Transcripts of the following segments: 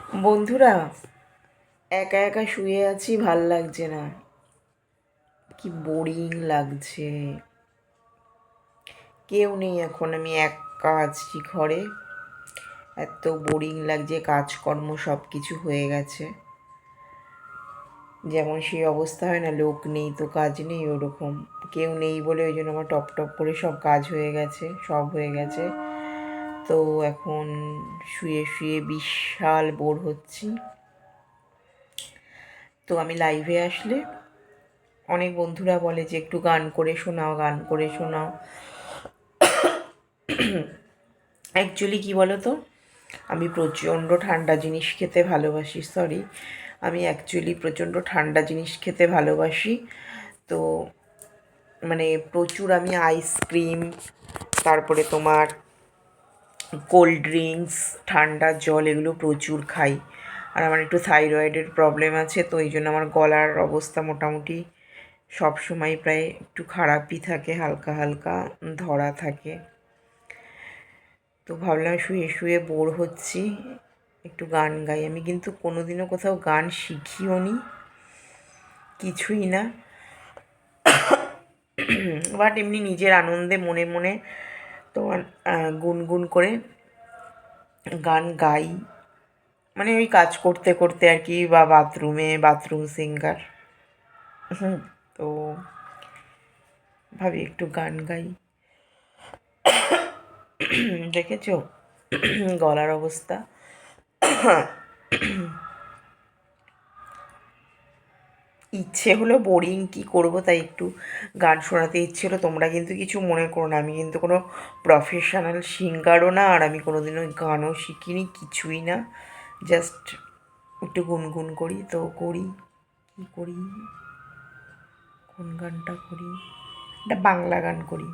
বন্ধুরা, একা একা শুয়ে আছি, ভাল লাগছে না, কি বোরিং লাগছে। কেউ নেই এখন, আমি একা আছি ঘরে। এত বোরিং লাগছে, কাজকর্ম সব কিছু হয়ে গেছে। যেমন সেই অবস্থা হয় না, লোক নেই তো কাজ নেই, ওরকম। কেউ নেই বলে ওই জন্য আমার টপ টপ করে সব কাজ হয়ে গেছে, সব হয়ে গেছে। তো এখন শুয়ে শুয়ে বিশাল বোর হচ্ছি। তো আমি লাইভে আসলে অনেক বন্ধুরা বলে যে একটু গান করে শোনাও, গান করে শোনাও। অ্যাকচুয়ালি কী বলো তো, আমি প্রচণ্ড ঠান্ডা জিনিস খেতে ভালোবাসি। আমি অ্যাকচুয়ালি প্রচণ্ড ঠান্ডা জিনিস খেতে ভালোবাসি। তো মানে প্রচুর আমি আইসক্রিম, তারপরে তোমার কোল্ড ড্রিঙ্কস, ঠান্ডা জল, এগুলো প্রচুর খাই। আর আমার একটু থাইরয়েডের প্রবলেম আছে, তো এই জন্য আমার গলার অবস্থা মোটামুটি সব সময় প্রায় একটু খারাপই থাকে, হালকা হালকা ধরা থাকে। তো ভাবলাম শুয়ে শুয়ে বোর হচ্ছি, একটু গান গাই। আমি কিন্তু কোনোদিনও কোথাও গান শিখিও নি, কিছুই না। বাট এমনি নিজের আনন্দে মনে মনে তোমার গুনগুন করে গান গাই, মানে ওই কাজ করতে করতে আর কি, বা বাথরুম সিঙ্গার। তো ভাবি একটু গান গাই। দেখেছো গলার অবস্থা। ইচ্ছে হলো, বোরিং কি করব, তাই একটু গান শোনাতে ইচ্ছে হলো। তোমরা কিন্তু কিছু মনে করো না, আমি কিন্তু কোনো প্রফেশনাল সিঙ্গারও না, আর আমি কোনোদিনও গানও শিখিনি, কিছুই না। জাস্ট একটু গুনগুন করি, তো করি। কী করি, কোন গানটা করি? একটা বাংলা গান করি।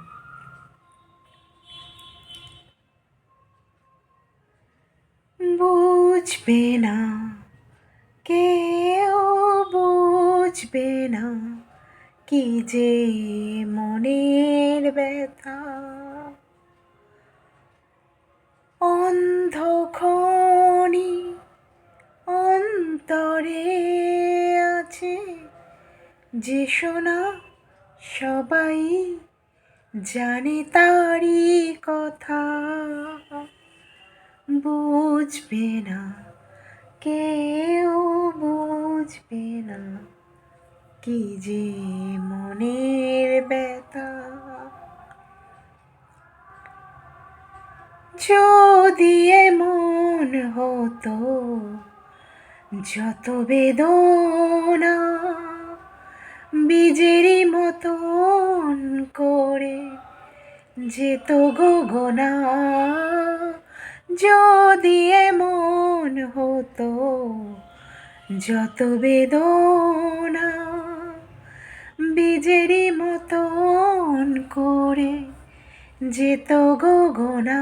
বুঝবে না কেউ, বুঝবে না কি যে মনের ব্যথা, অন্ধক্ষণে অন্তরে আছে যে শোনা, সবাই জানে তারই কথা। বুঝবে না কেউ, বুঝবে না কি যে মনের ব্যথা। যদি এমন হতো, যত বেদনা বীজেরই মতন করে যেত গগনা, যদি এমন হতো, যত বেদনা বীজেরই মতন করে যেত গগনা,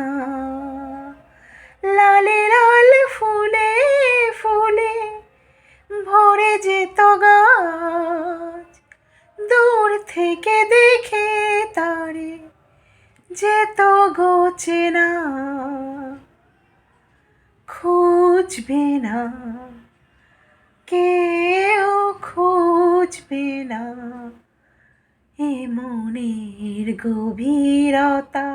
লালে লাল ফুলে ফুলে ভরে যেত গাছ, দূর থেকে দেখে তারে যেত গোচেনা। খুঁজবে না কেউ, খুঁজবে না এ মনের গভীরতা,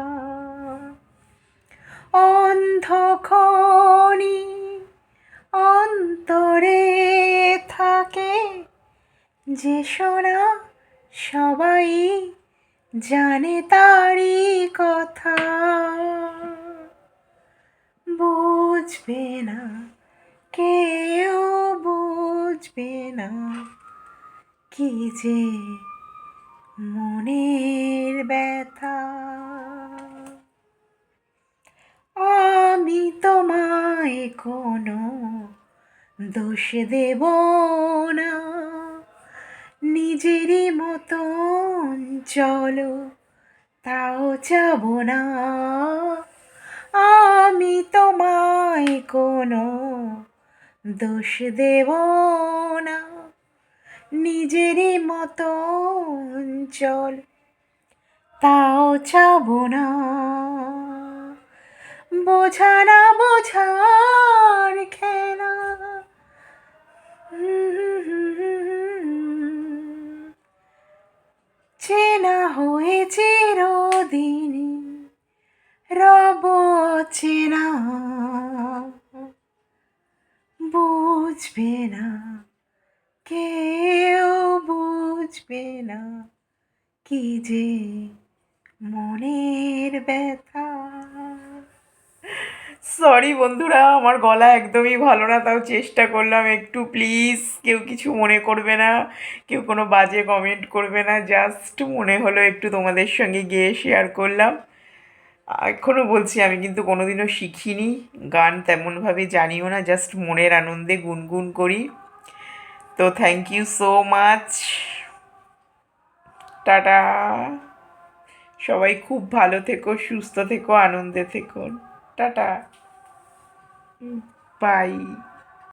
অন্ধক্ষণে অন্তরে থাকে যে শোনা, সবাই জানে তারই কথা। বুঝবে না কেউ, বুঝবে না কি যে মনের ব্যথা। আমি তোমায় কোনো দোষ দেব না, নিজেরই মতন চলো তাও যাব না। আমি তোমায় কোনো দোষ দেব না, নিজেরই মতন চল তাও যাব না। বোঝা না বোঝার খেলা বুঝবে না, কেউ বুঝবে না, কি যে মনের ব্যথা। সরি বন্ধুরা, আমার গলা একদমই ভালো না, তাও চেষ্টা করলাম একটু। প্লিজ কেউ কিছু মনে করবে না, কেউ কোনো বাজে কমেন্ট করবে না, জাস্ট মনে হলো একটু তোমাদের সঙ্গে গিয়ে শেয়ার করলাম। এখনও বলছি আমি কিন্তু কোনোদিনও শিখিনি গান, তেমনভাবে জানিও না, জাস্ট মনের আনন্দে গুনগুন করি। তো thank you so much, tata. সবাই খুব ভালো থেকো, সুস্থ থেকো, আনন্দে থেকো। Tata, by.